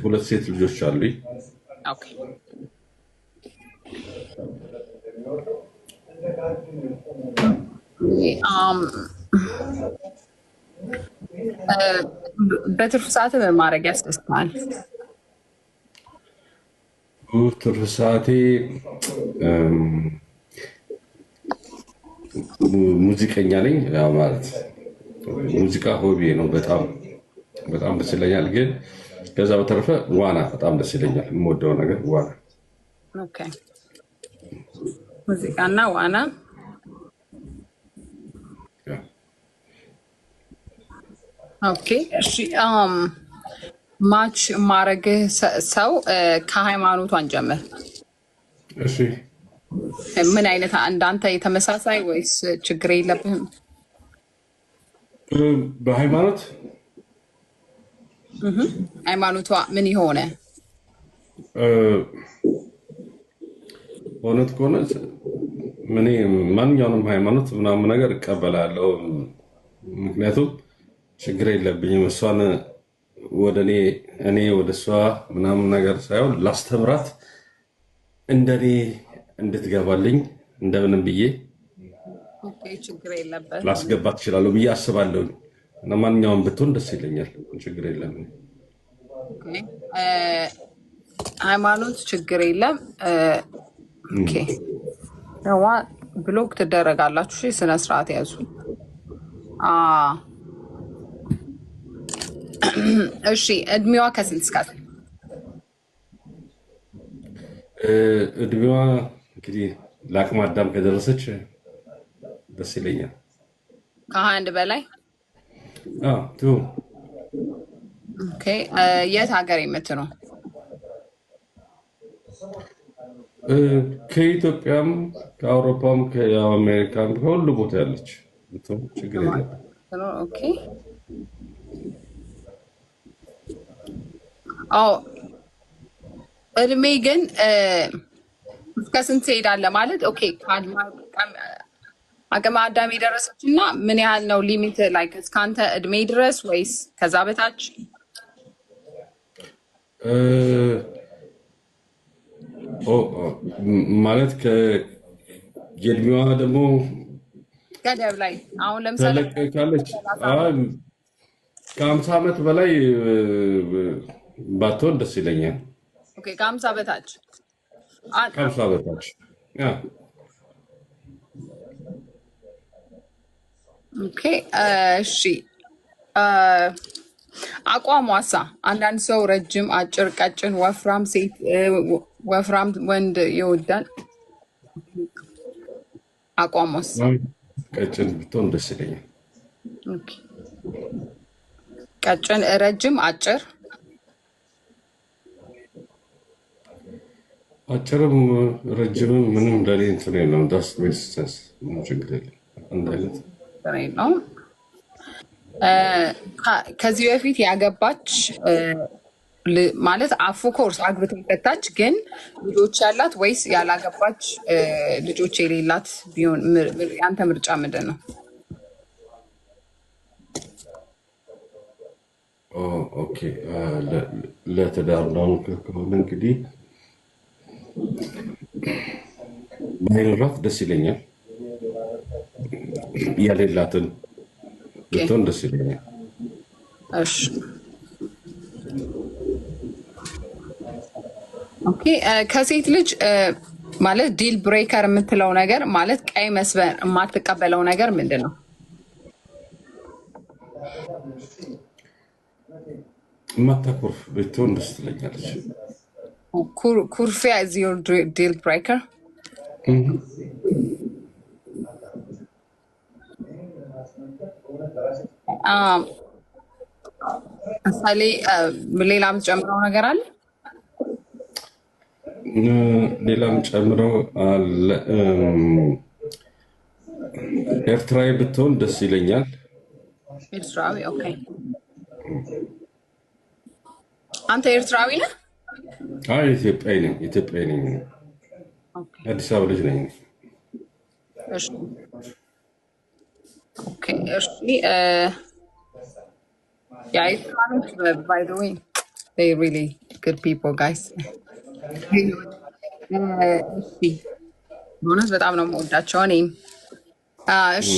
ሁለት ሴት ልጆች አሉኝ። ኦኬ አም በትርፍ ሰዓት ምን ማድረግ ያስደስታል? ትርፍ ሰዓቴ ሙዚቀኛ ነኝ። ያው ማለት ሙዚቃ ሆቢ ነው። በጣም በጣም ደስ ይለኛል። ግን ከዛ በተረፈ ዋና በጣም ደስ ይለኛል። የምወደው ነገር ዋና። ኦኬ ሙዚቃና ዋና። ኦኬ እሺ ማች ማድረግ ሰው ከሃይማኖቷን ጀምር። እሺ ምን አይነት እንዳንተ የተመሳሳይ ወይስ ችግር የለብህም? በሃይማኖት ሃይማኖቷ ምን የሆነ እውነት ከሆነ እኔ ማንኛውንም ሃይማኖት ምናምን ነገር እቀበላለሁ። ምክንያቱም ችግር የለብኝም። እሷን ወደ እኔ ወደ እሷ ምናምን ነገር ሳይሆን ላስተምራት እንደኔ እንድትገባልኝ እንደምንም ብዬ ችግር የለበት ላስገባት እችላለሁ ብዬ አስባለሁ። እና ማንኛውም ብትሆን ደስ ይለኛል። ችግር የለም። ሃይማኖት ችግር የለም። ብሎክ ትደረጋላችሁ። ስነ ስርዓት ያዙ። እሺ እድሜዋ ከስንት እስከ እድሜዋ እንግዲህ ለአቅመ አዳም ከደረሰች ደስ ይለኛል። ከ21 በላይ የት ሀገር የምትኖር? ከኢትዮጵያም ከአውሮፓም ከአሜሪካም ከሁሉ ቦታ ያለች ችግር የለም። እድሜ ግን እስከ ስንት ትሄዳለህ ማለት? ኦኬ አቅመ አዳም የደረሰች እና ምን ያህል ነው ሊሚት? ላይ እስከ አንተ እድሜ ድረስ ወይስ ከዛ በታች? ማለት የእድሜዋ ደግሞ ገደብ ላይ አሁን ለምሳሌ ካለች ከ50 ዓመት በላይ ባትሆን ደስ ይለኛል። ከ50 በታች ከ50 በታች እሺ። አቋሟሳ አንዳንድ ሰው ረጅም፣ አጭር፣ ቀጭን፣ ወፍራም ሴት ወፍራም ወንድ ይወዳል። አቋሟስ? ቀጭን ብትሆን ደስ ይለኛል። ቀጭን፣ ረጅም፣ አጭር? አጭርም ረጅምም ምንም ለኔ እንትን የለም። ዳስ ቤስስ ችግር የለም። አንድ አይነት ነው። ከዚህ በፊት ያገባች ማለት አፉ ኮርስ አግብታ የፈታች ግን ልጆች ያላት ወይስ ያላገባች ልጆች የሌላት ቢሆን ያንተ ምርጫ ምንድን ነው? ኦኬ ለትዳር ነው ከሆነ እንግዲህ ባይኖራት ደስ ይለኛል። የሌላትን ብትሆን ደስ ይለኛል። እሺ ኦኬ። ከሴት ልጅ ማለት ዲል ብሬከር የምትለው ነገር ማለት ቀይ መስመር የማትቀበለው ነገር ምንድን ነው? የማታኮርፍ ብትሆን ደስ ትለኛለች። ኩርፊያ is your deal breaker? ምሳሌ ሌላ የምትጨምረው ነገር አለ? ሌላም ጨምረው አለ። ኤርትራዊ ብትሆን ደስ ይለኛል። ኤርትራዊ? ኦኬ። አንተ ኤርትራዊ ነህ? አይ ኢትዮጵያዊ ነኝ። ኢትዮጵያዊ ነኝ። አዲስ አበባ ልጅ ነኝ። እሺ ኦኬ። እሺ ያ ኤርትራኖች ባይ ዘ ዌይ they really good people guys እሺ በእውነት በጣም ነው የምወዳቸው እኔም እሺ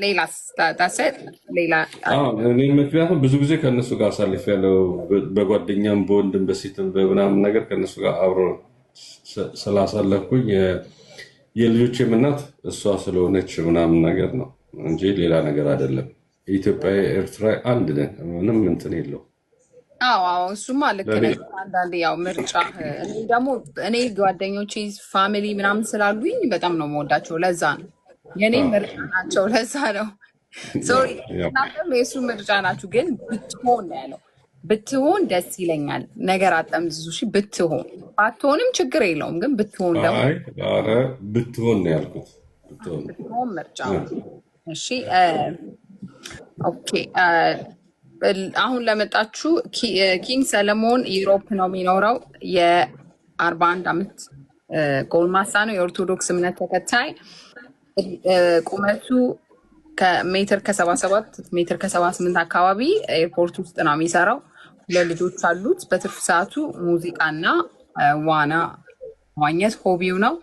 ሌላስ ታሰጥ ሌላ እኔ ምክንያቱም ብዙ ጊዜ ከእነሱ ጋር አሳልፍ ያለው በጓደኛም በወንድም በሴትም በምናምን ነገር ከእነሱ ጋር አብሮ ስላሳለፍኩኝ የልጆቼም እናት እሷ ስለሆነች ምናምን ነገር ነው እንጂ ሌላ ነገር አይደለም። ኢትዮጵያ ኤርትራ አንድ ነን፣ ምንም እንትን የለው። አዎ እሱማ ልክ ነህ። አንዳንዴ ያው ምርጫ እኔ ደግሞ እኔ ጓደኞቼ ፋሚሊ ምናምን ስላሉኝ በጣም ነው የምወዳቸው። ለዛ ነው የኔ ምርጫ ናቸው። ለዛ ነው ሶሪ እናንተም የእሱ ምርጫ ናችሁ። ግን ብትሆን ነው ያለው። ብትሆን ደስ ይለኛል። ነገር አጠምዝዙ። እሺ ብትሆን ባትሆንም ችግር የለውም። ግን ብትሆን ደግሞ ብትሆን ነው ያልኩት። ብትሆን ምርጫ። እሺ ኦኬ። አሁን ለመጣችሁ ኪንግ ሰለሞን ዩሮፕ ነው የሚኖረው። የ41 ዓመት ጎልማሳ ነው። የኦርቶዶክስ እምነት ተከታይ። ቁመቱ ከሜትር ከ77 ሜትር ከ78 አካባቢ ኤርፖርት ውስጥ ነው የሚሰራው። 2 ልጆች አሉት። በትርፍ ሰዓቱ ሙዚቃና ዋና ማግኘት ሆቢው ነው።